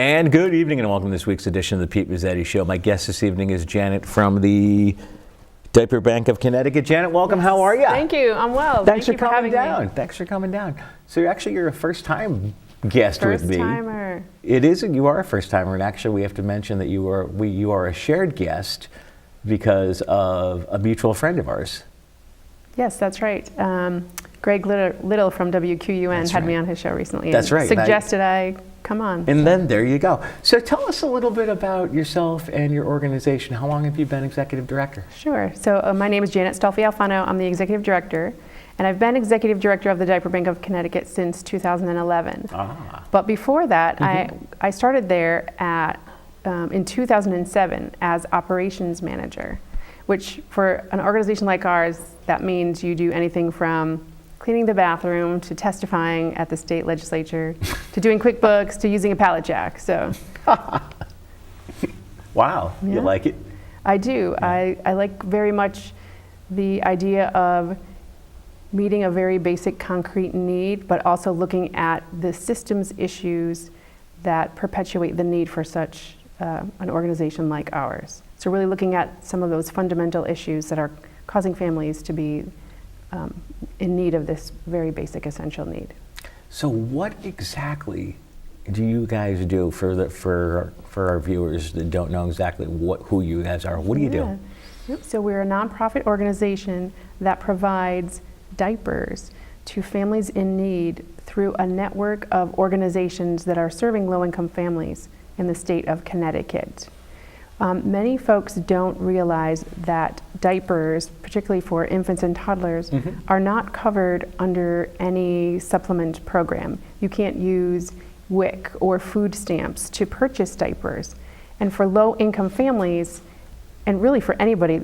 And good evening and welcome to this week's edition of the Pete Mezzetti Show. My guest this evening is Janet from the Diaper Bank of Connecticut. Janet, welcome. Yes. How are you? Thank you. I'm well. Thanks for coming down. Thanks for coming down. So you're a first-time guest with me. First-timer. It is. You are a first-timer, and actually we have to mention that you are a shared guest because of a mutual friend of ours. Yes, that's right. Greg Little from WQUN had me on his show recently. That's right. Suggested I come on. And then there you go. So tell us a little bit about yourself and your organization. How long have you been executive director? Sure. So my name is Janet Stolfi-Alfano. I'm the executive director. And I've been executive director of the Diaper Bank of Connecticut since 2011. But before that, I started there in 2007 as operations manager, which for an organization like ours, that means you do anything from cleaning the bathroom to testifying at the state legislature to doing QuickBooks to using a pallet jack. So, wow, yeah. You like it? I do. Yeah. I like very much the idea of meeting a very basic concrete need, but also looking at the systems issues that perpetuate the need for such an organization like ours. So really looking at some of those fundamental issues that are causing families to be in need of this very basic essential need. So what exactly do you guys do for our viewers that don't know exactly who you guys are? What do you do? Yep. So we're a nonprofit organization that provides diapers to families in need through a network of organizations that are serving low-income families in the state of Connecticut. Many folks don't realize that diapers, particularly for infants and toddlers, are not covered under any supplement program. You can't use WIC or food stamps to purchase diapers. And for low-income families, and really for anybody,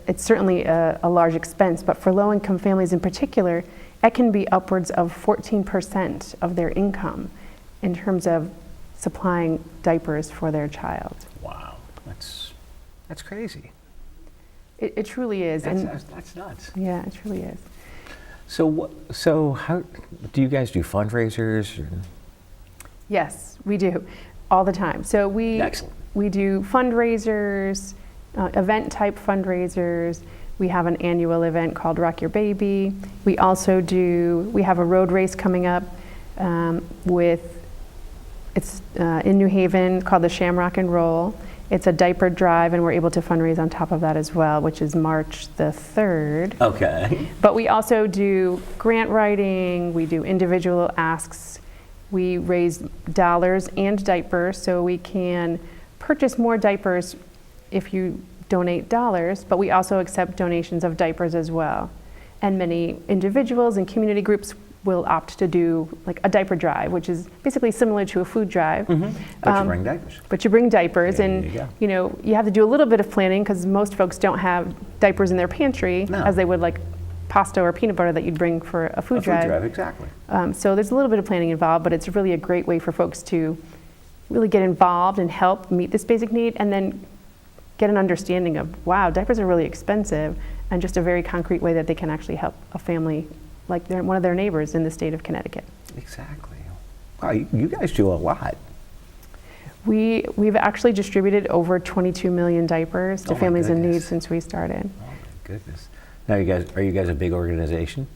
it's certainly a large expense, but for low-income families in particular, it can be upwards of 14% of their income in terms of supplying diapers for their child. Wow. That's crazy. It truly is. That's nuts. Yeah, it truly is. So how do you guys do fundraisers? Yes, we do all the time. So we do fundraisers, event type fundraisers. We have an annual event called Rock Your Baby. We have a road race coming up it's in New Haven called the Shamrock and Roll. It's a diaper drive, and we're able to fundraise on top of that as well, which is March the 3rd. Okay. But we also do grant writing, we do individual asks, we raise dollars and diapers, so we can purchase more diapers if you donate dollars, but we also accept donations of diapers as well. And many individuals and community groups will opt to do like a diaper drive, which is basically similar to a food drive. But you bring diapers. But you bring diapers, and you have to do a little bit of planning because most folks don't have diapers in their pantry as they would like pasta or peanut butter that you'd bring for a food drive. Exactly. So there's a little bit of planning involved, but it's really a great way for folks to really get involved and help meet this basic need, and then get an understanding of, wow, diapers are really expensive, and just a very concrete way that they can actually help a family like one of their neighbors in the state of Connecticut. Exactly. Wow, you guys do a lot. We've actually distributed over 22 million diapers to families in need since we started. Oh my goodness. Now are you guys a big organization?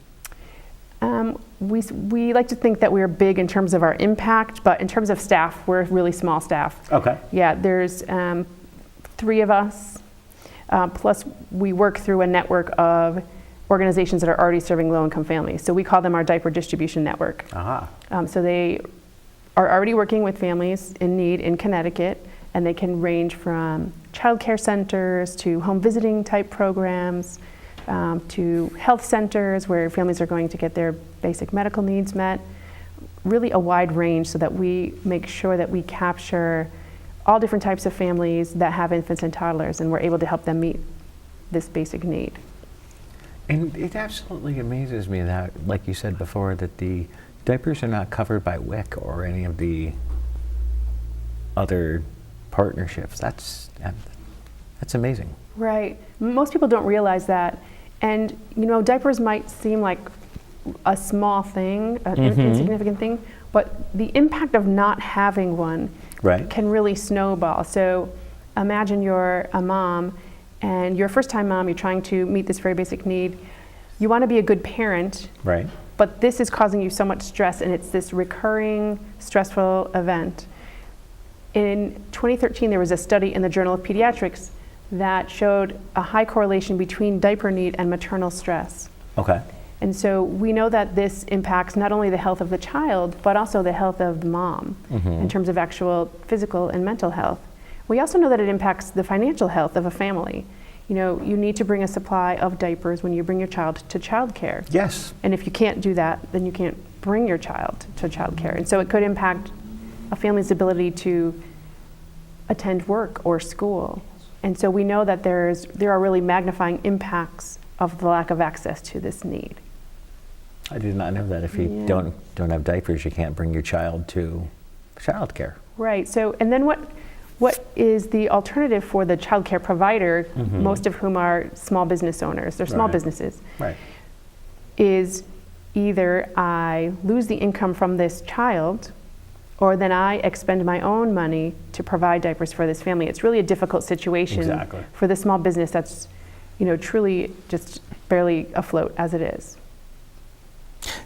We like to think that we're big in terms of our impact, but in terms of staff, we're really small staff. Okay. Yeah, there's 3 of us, plus we work through a network of organizations that are already serving low-income families. So we call them our diaper distribution network. So they are already working with families in need in Connecticut, and they can range from child care centers to home visiting type programs, to health centers where families are going to get their basic medical needs met. Really a wide range, so that we make sure that we capture all different types of families that have infants and toddlers, and we're able to help them meet this basic need. And it absolutely amazes me that, like you said before, that the diapers are not covered by WIC or any of the other partnerships. That's amazing. Right. Most people don't realize that. And, diapers might seem like a small thing, an insignificant thing, but the impact of not having one Right. can really snowball. So imagine you're a mom and you're a first-time mom, you're trying to meet this very basic need. You want to be a good parent, Right. but this is causing you so much stress, and it's this recurring stressful event. In 2013, there was a study in the Journal of Pediatrics that showed a high correlation between diaper need and maternal stress. Okay. And so we know that this impacts not only the health of the child, but also the health of the mom in terms of actual physical and mental health. We also know that it impacts the financial health of a family. You know, you need to bring a supply of diapers when you bring your child to childcare. Yes. And if you can't do that, then you can't bring your child to childcare. And so it could impact a family's ability to attend work or school. And so we know that there are really magnifying impacts of the lack of access to this need. I did not know that if you don't have diapers, you can't bring your child to childcare. Right. So, and then what is the alternative for the childcare provider, most of whom are small business owners, they're small businesses, Right. is either I lose the income from this child, or then I expend my own money to provide diapers for this family. It's really a difficult situation for the small business that's, you know, truly just barely afloat as it is.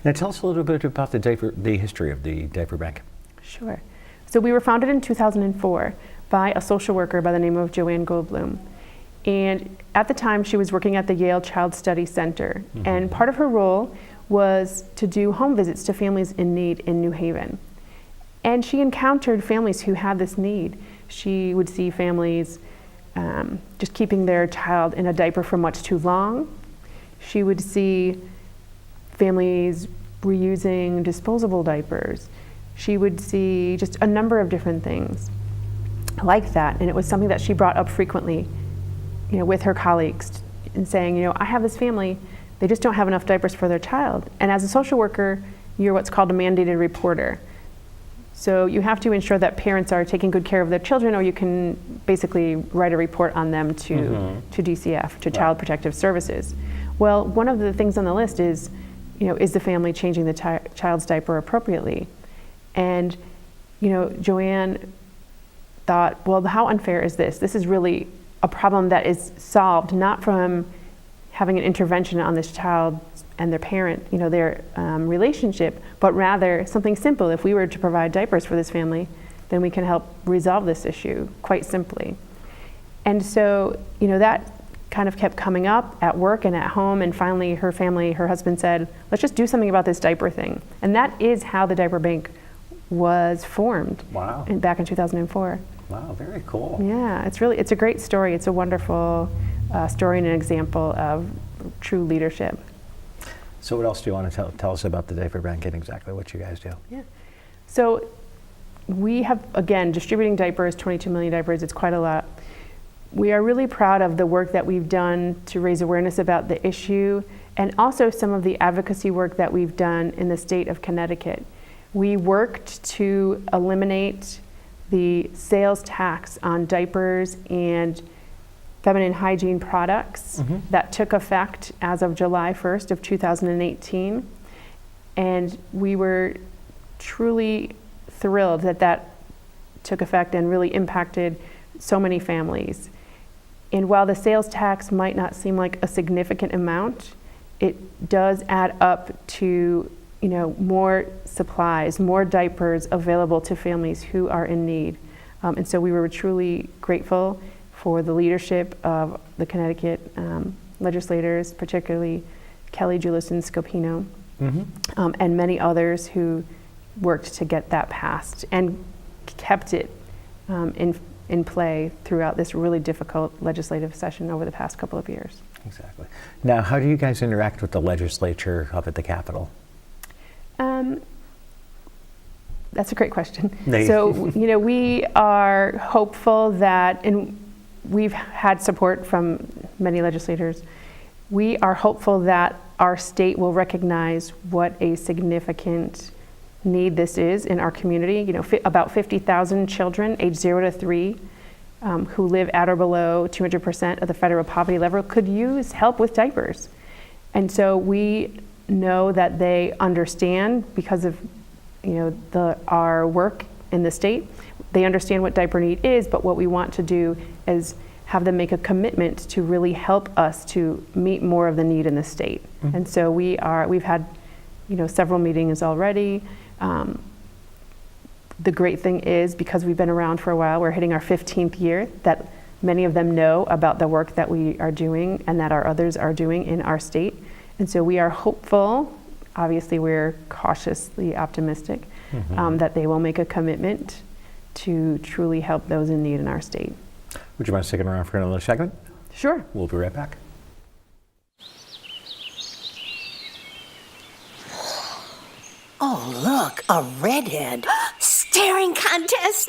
Now tell us a little bit about the history of the diaper bank. Sure. So we were founded in 2004 by a social worker by the name of Joanne Goldblum. And at the time, she was working at the Yale Child Study Center. And part of her role was to do home visits to families in need in New Haven. And she encountered families who had this need. She would see families just keeping their child in a diaper for much too long. She would see families reusing disposable diapers. She would see just a number of different things like that. And it was something that she brought up frequently, you know, with her colleagues, and saying, you know, I have this family, they just don't have enough diapers for their child. And as a social worker, you're what's called a mandated reporter. So you have to ensure that parents are taking good care of their children, or you can basically write a report on them to DCF, to Child Protective Services. Well, one of the things on the list is, you know, is the family changing the child's diaper appropriately? And, you know, Joanne thought, well, how unfair is this? This is really a problem that is solved not from having an intervention on this child and their parent, you know, their relationship, but rather something simple. If we were to provide diapers for this family, then we can help resolve this issue quite simply. And so, you know, that kind of kept coming up at work and at home, and finally her husband said, let's just do something about this diaper thing. And that is how the diaper bank was formed. Wow. Back in 2004. Wow, very cool. Yeah, it's a great story. It's a wonderful story and an example of true leadership. So what else do you want to tell us about the diaper bank and exactly what you guys do? Yeah. So we have, again, distributing diapers, 22 million diapers, it's quite a lot. We are really proud of the work that we've done to raise awareness about the issue, and also some of the advocacy work that we've done in the state of Connecticut. We worked to eliminate the sales tax on diapers and feminine hygiene products that took effect as of July 1st of 2018. And we were truly thrilled that that took effect and really impacted so many families. And while the sales tax might not seem like a significant amount, it does add up to, you know, more supplies, more diapers available to families who are in need. And so we were truly grateful for the leadership of the Connecticut legislators, particularly Kelly Julison Scopino, and many others who worked to get that passed and kept it in play throughout this really difficult legislative session over the past couple of years. Exactly. Now, how do you guys interact with the legislature up at the Capitol? That's a great question. So, you know, we are hopeful that, and we've had support from many legislators, we are hopeful that our state will recognize what a significant need this is in our community. You know, about 50,000 children aged 0 to 3 who live at or below 200% of the federal poverty level could use help with diapers. And so we know that they understand, because of, you know, our work in the state, they understand what diaper need is, but what we want to do is have them make a commitment to really help us to meet more of the need in the state. And so we've had, several meetings already. The great thing is, because we've been around for a while, we're hitting our 15th year, that many of them know about the work that we are doing and that our others are doing in our state. And so we are hopeful, obviously we're cautiously optimistic, that they will make a commitment to truly help those in need in our state. Would you mind sticking around for another second? Sure. We'll be right back. Oh, look, a redhead. Staring contest.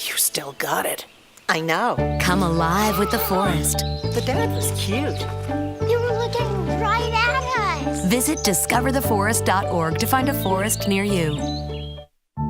You still got it. I know. Come alive with the forest. The dad was cute. They were looking right at us. Visit discovertheforest.org to find a forest near you.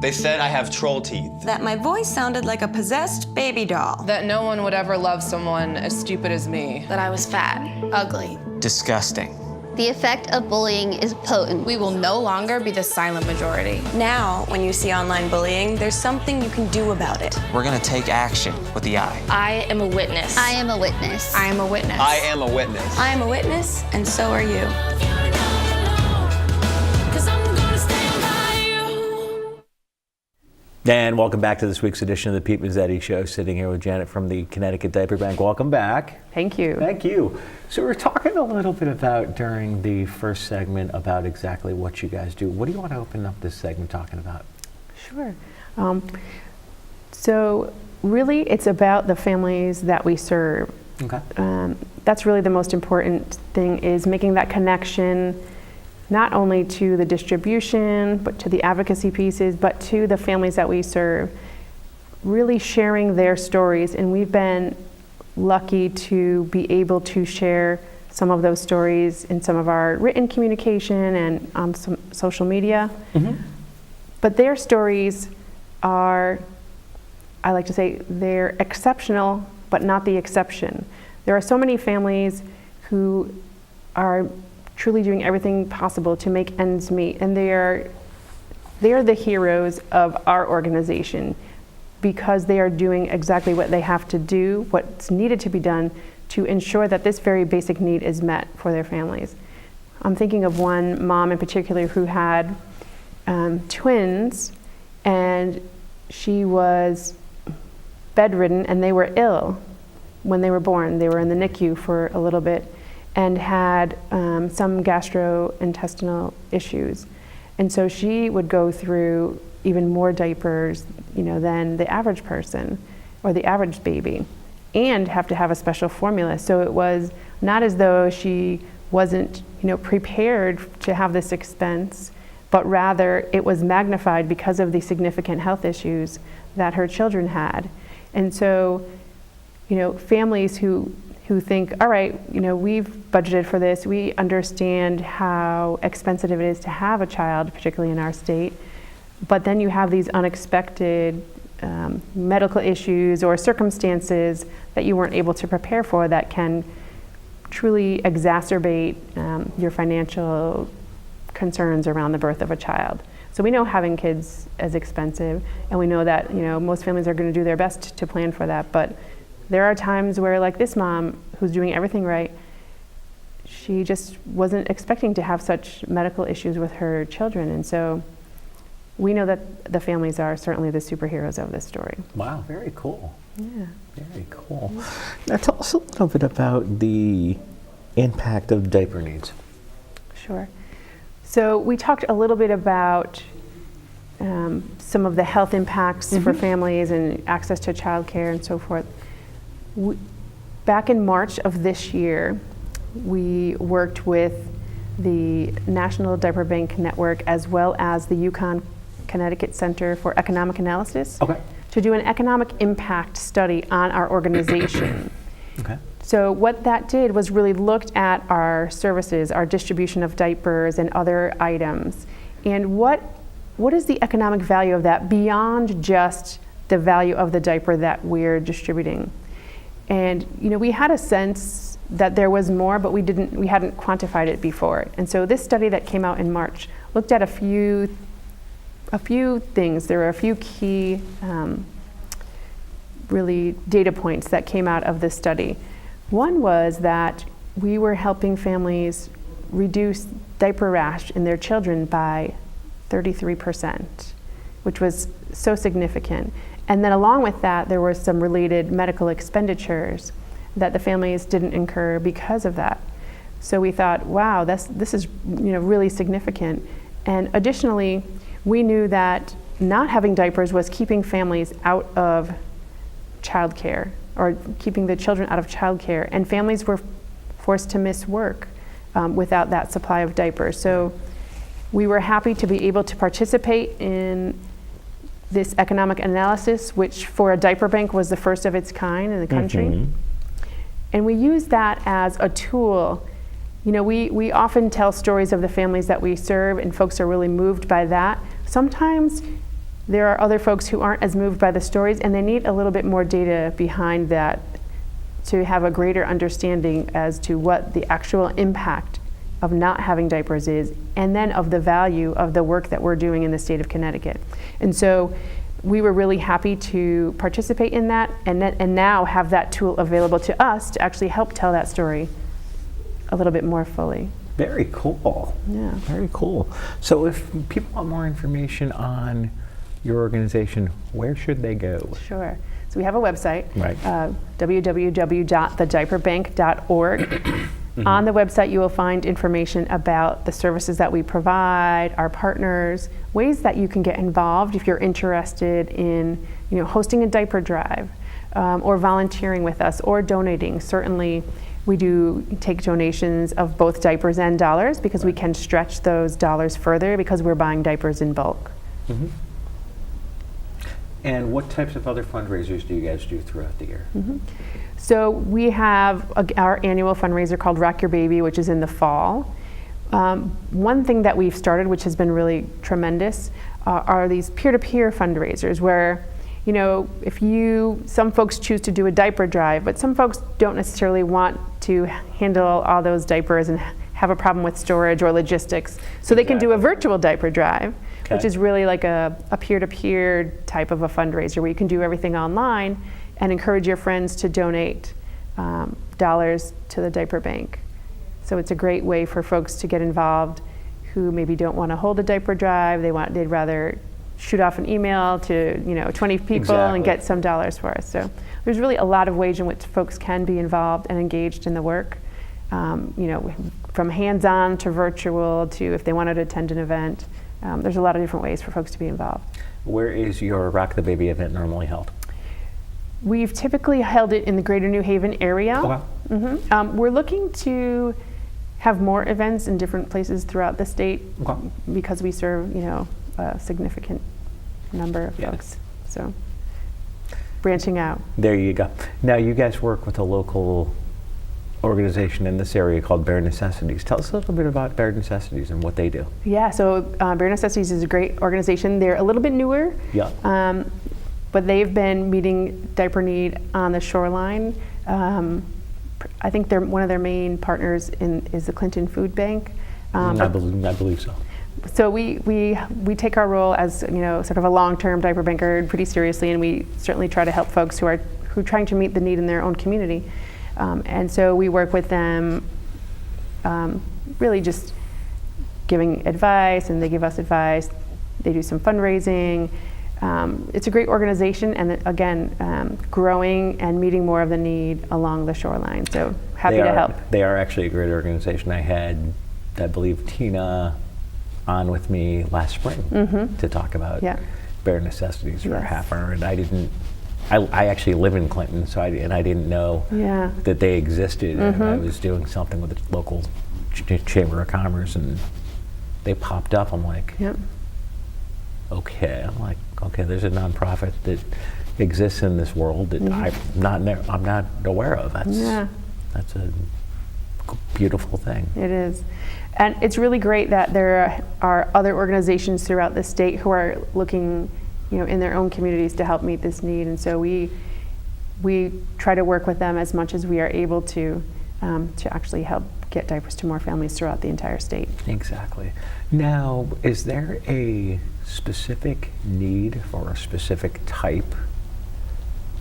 They said I have troll teeth. That my voice sounded like a possessed baby doll. That no one would ever love someone as stupid as me. That I was fat, ugly. Disgusting. The effect of bullying is potent. We will no longer be the silent majority. Now, when you see online bullying, there's something you can do about it. We're gonna take action with the I. I am a witness. I am a witness. I am a witness. I am a witness. I am a witness, and so are you. And welcome back to this week's edition of the Pete Mezzetti Show. Sitting here with Janet from the Connecticut Diaper Bank. Welcome back. Thank you. Thank you. So we're talking a little bit about, during the first segment, about exactly what you guys do. What do you want to open up this segment talking about? Sure. So really it's about the families that we serve. Okay. That's really the most important thing, is making that connection not only to the distribution, but to the advocacy pieces, but to the families that we serve, really sharing their stories. And we've been lucky to be able to share some of those stories in some of our written communication and on some social media. But their stories are, I like to say, they're exceptional, but not the exception. There are so many families who are truly doing everything possible to make ends meet, and they are the heroes of our organization, because they are doing exactly what they have to do, what's needed to be done to ensure that this very basic need is met for their families. I'm thinking of one mom in particular who had twins, and she was bedridden, and they were ill when they were born. They were in the NICU for a little bit and had some gastrointestinal issues. And so she would go through even more diapers, than the average person or the average baby, and have to have a special formula. So it was not as though she wasn't, prepared to have this expense, but rather it was magnified because of the significant health issues that her children had. And so, families who think, all right, we've budgeted for this, we understand how expensive it is to have a child, particularly in our state, but then you have these unexpected medical issues or circumstances that you weren't able to prepare for that can truly exacerbate your financial concerns around the birth of a child. So we know having kids is expensive, and we know that most families are going to do their best to plan for that, but there are times where, like this mom who's doing everything right, she just wasn't expecting to have such medical issues with her children. And so we know that the families are certainly the superheroes of this story. Wow, very cool. Yeah. Very cool. Now tell us a little bit about the impact of diaper needs. Sure. So we talked a little bit about some of the health impacts for families and access to childcare and so forth. Back in March of this year, we worked with the National Diaper Bank Network as well as the Connecticut Center for Economic Analysis to do an economic impact study on our organization. So what that did was really looked at our services, our distribution of diapers and other items, and what is the economic value of that beyond just the value of the diaper that we're distributing. And we had a sense that there was more, but we hadn't quantified it before. And so this study that came out in March looked at a few things. There were a few key really data points that came out of this study. One was that we were helping families reduce diaper rash in their children by 33%, which was so significant. And then along with that, there were some related medical expenditures that the families didn't incur because of that. So we thought, wow, this is really significant. And additionally, we knew that not having diapers was keeping families out of childcare, or keeping the children out of childcare, and families were forced to miss work without that supply of diapers. So we were happy to be able to participate in this economic analysis, which for a diaper bank was the first of its kind in the country. And we used that as a tool. We often tell stories of the families that we serve, and folks are really moved by that. Sometimes there are other folks who aren't as moved by the stories, and they need a little bit more data behind that to have a greater understanding as to what the actual impact of not having diapers is, and then of the value of the work that we're doing in the state of Connecticut. And so we were really happy to participate in that, and now have that tool available to us to actually help tell that story a little bit more fully. Very cool. Yeah. Very cool. So if people want more information on your organization, where should they go? Sure. So we have a website, Right. www.thediaperbank.org. On the website, you will find information about the services that we provide, our partners, ways that you can get involved if you're interested in, hosting a diaper drive, or volunteering with us, or donating. Certainly, we do take donations of both diapers and dollars, because we can stretch those dollars further because we're buying diapers in bulk. And what types of other fundraisers do you guys do throughout the year? So we have our annual fundraiser called Rock Your Baby, which is in the fall. One thing that we've started, which has been really tremendous, are these peer-to-peer fundraisers where, some folks choose to do a diaper drive, but some folks don't necessarily want to handle all those diapers and have a problem with storage or logistics. So they can do a virtual diaper drive, which is really like a peer-to-peer type of a fundraiser where you can do everything online and encourage your friends to donate dollars to the diaper bank. So it's a great way for folks to get involved who maybe don't want to hold a diaper drive. They'd rather shoot off an email to 20 people and get some dollars for us. So there's really a lot of ways in which folks can be involved and engaged in the work. From hands-on to virtual to if they wanted to attend an event. There's a lot of different ways for folks to be involved. Where is your Rock the Baby event normally held? We've typically held it in the greater New Haven area. We're looking to have more events in different places throughout the state because we serve, a significant number of folks. So branching out. There you go. Now you guys work with a local organization in this area called Bare Necessities. Tell us a little bit about Bare Necessities and what they do. Yeah, so Bare Necessities is a great organization. They're a little bit newer, but they've been meeting diaper need on the shoreline. I think one of their main partners is the Clinton Food Bank. I believe so. So we take our role as sort of a long-term diaper banker pretty seriously, and we certainly try to help folks who are trying to meet the need in their own community. And so we work with them, really just giving advice, and they give us advice. They do some fundraising. It's a great organization, and again, growing and meeting more of the need along the shoreline. So happy to help. They are actually a great organization. I had, I believe, Tina on with me last spring to talk about Bare Necessities for a half hour, and I actually live in Clinton, so I didn't know that they existed. And I was doing something with the local Chamber of Commerce, and they popped up. I'm like, okay. There's a nonprofit that exists in this world that I'm not aware of. That's a beautiful thing. It is. And it's really great that there are other organizations throughout the state who are looking, in their own communities to help meet this need. And so we try to work with them as much as we are able to. to actually help get diapers to more families throughout the entire state. Exactly. Now, is there a specific need for a specific type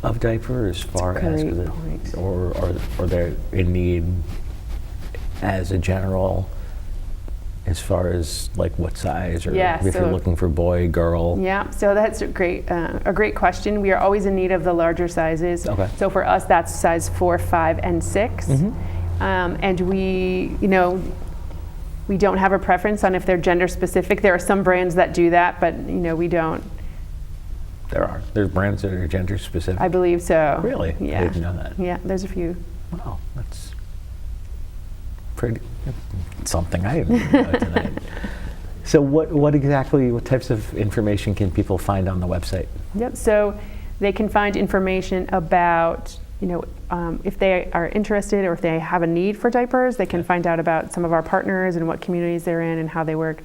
of diaper as far as, great point. or they're in need as a general, as far as like what size, or Yeah, if you're so- looking for boy, girl? Yeah, so that's a great question. We are always in need of the larger sizes. Okay. So for us, that's size 4, 5, and 6. And we, we don't have a preference on if they're gender specific. There are some brands that do that, but we don't. There's brands that are gender specific. I believe so. Really? Yeah. I didn't know that. Yeah, there's a few. Wow, that's pretty something I didn't know tonight. So what types of information can people find on the website? Yep. So they can find information about, if they are interested or if they have a need for diapers, they can find out about some of our partners and what communities they're in and how they work.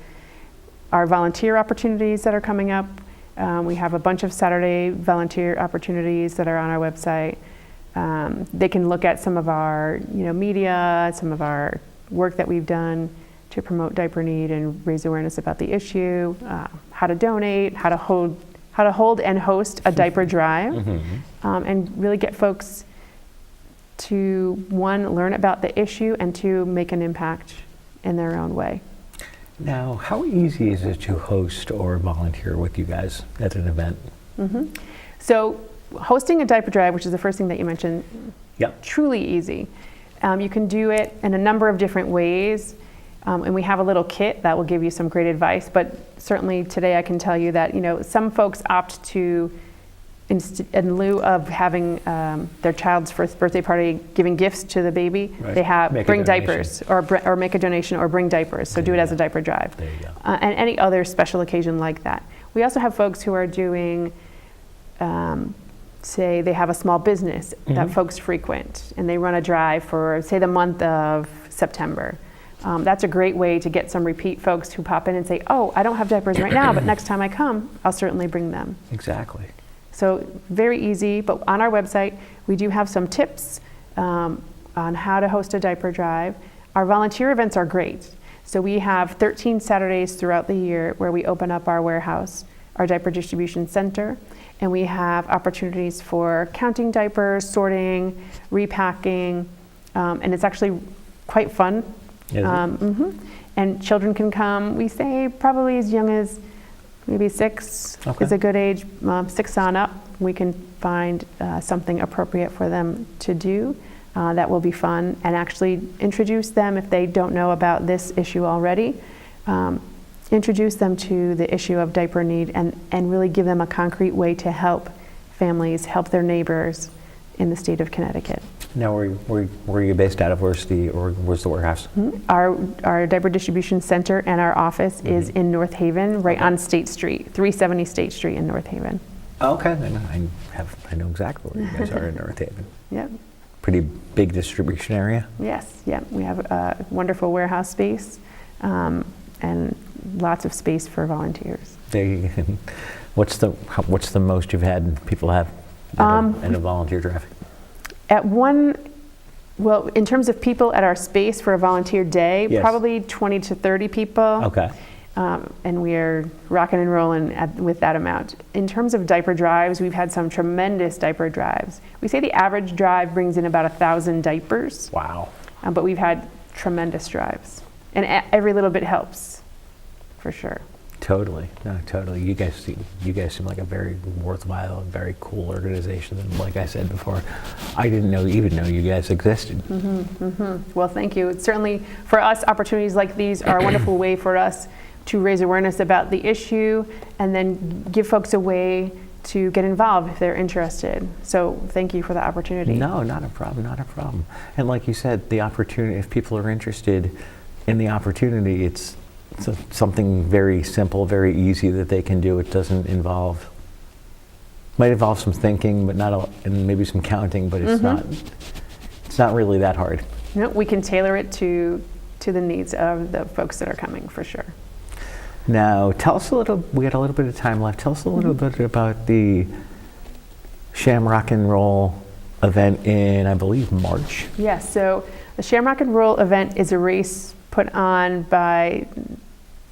Our volunteer opportunities that are coming up. We have a bunch of Saturday volunteer opportunities that are on our website. They can look at some of our, media, some of our work that we've done to promote diaper need and raise awareness about the issue, how to donate, how to hold and host a diaper drive, and really get folks to, one, learn about the issue, and two, make an impact in their own way. Now, how easy is it to host or volunteer with you guys at an event? So hosting a diaper drive, which is the first thing that you mentioned, Yep. truly easy. You can do it in a number of different ways, and we have a little kit that will give you some great advice, but certainly today I can tell you that some folks opt to, in lieu of having their child's first birthday party, giving gifts to the baby, Right. they Make a bring donation. diapers, or make a donation or bring diapers, so do it as a diaper drive. There you go. And any other special occasion like that. We also have folks who are doing, say they have a small business that folks frequent, and they run a drive for, say, the month of September. That's a great way to get some repeat folks who pop in and say, oh, I don't have diapers right now, but next time I come, I'll certainly bring them. Exactly. So very easy, but on our website, we do have some tips on how to host a diaper drive. Our volunteer events are great. So we have 13 Saturdays throughout the year where we open up our warehouse, our diaper distribution center, and we have opportunities for counting diapers, sorting, repacking, and it's actually quite fun. Is it? And children can come, we say probably as young as maybe 6 Okay. is a good age, 6 on up. We can find something appropriate for them to do that will be fun, and actually introduce them, if they don't know about this issue already, introduce them to the issue of diaper need, and really give them a concrete way to help families, help their neighbors in the state of Connecticut. Now, where are you based out of? Where's the warehouse? Our diaper distribution center and our office is in North Haven, right on State Street, 370 State Street in North Haven. Okay, then I know exactly where you guys are in North Haven. Yep. Pretty big distribution area. Yes, yeah. We have a wonderful warehouse space and lots of space for volunteers. What's the most you've had people have in a volunteer drive? In terms of people at our space for a volunteer day, Yes. probably 20 to 30 people. Okay. And we are rocking and rolling with that amount. In terms of diaper drives, we've had some tremendous diaper drives. We say the average drive brings in about 1,000 diapers. Wow. But we've had tremendous drives. And every little bit helps, for sure. Totally. No, totally. You guys seem like a very worthwhile and very cool organization. And like I said before, I didn't even know you guys existed. Well, thank you. It's certainly, for us, opportunities like these are a wonderful way for us to raise awareness about the issue and then give folks a way to get involved if they're interested. So thank you for the opportunity. No, not a problem, not a problem. And like you said, the opportunity, if people are interested in the opportunity, it's something very simple, very easy that they can do. It doesn't involve, might involve some thinking, but and maybe some counting, but it's not really that hard. No, we can tailor it to the needs of the folks that are coming, for sure. Now, tell us we got a little bit of time left. Tell us a little bit about the Sham Rock and Roll event in, I believe, March. Yes, so the Shamrock and Roll event is a race put on by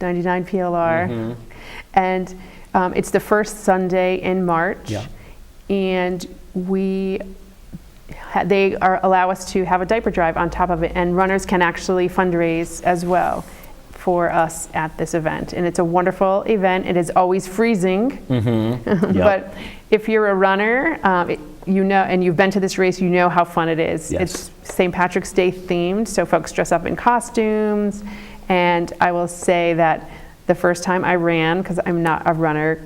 99 PLR, and it's the first Sunday in March, and they allow us to have a diaper drive on top of it, and runners can actually fundraise as well for us at this event. And it's a wonderful event. It is always freezing, but if you're a runner, you know, and you've been to this race, you know how fun it is. Yes. It's St. Patrick's Day themed, so folks dress up in costumes, and I will say that the first time I ran, because I'm not a runner,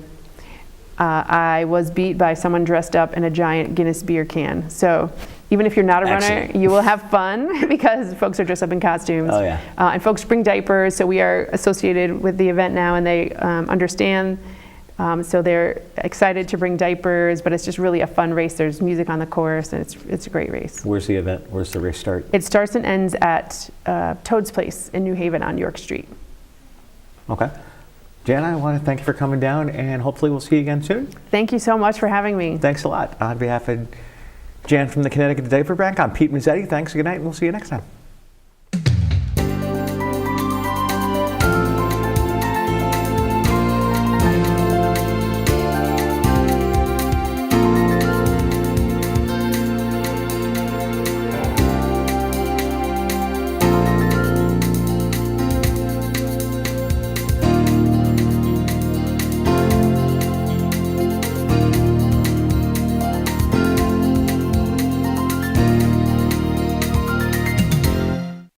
I was beat by someone dressed up in a giant Guinness beer can. So even if you're not a runner, you will have fun because folks are dressed up in costumes. Oh, yeah. And folks bring diapers, so we are associated with the event now, and they understand. So they're excited to bring diapers, but it's just really a fun race. There's music on the course, and it's a great race. Where's the event? Where's the race start? It starts and ends at Toad's Place in New Haven on York Street. Okay. Jan, I want to thank you for coming down, and hopefully we'll see you again soon. Thank you so much for having me. Thanks a lot. On behalf of Jan from the Connecticut Diaper Bank, I'm Pete Mezzetti. Thanks, good night, and we'll see you next time.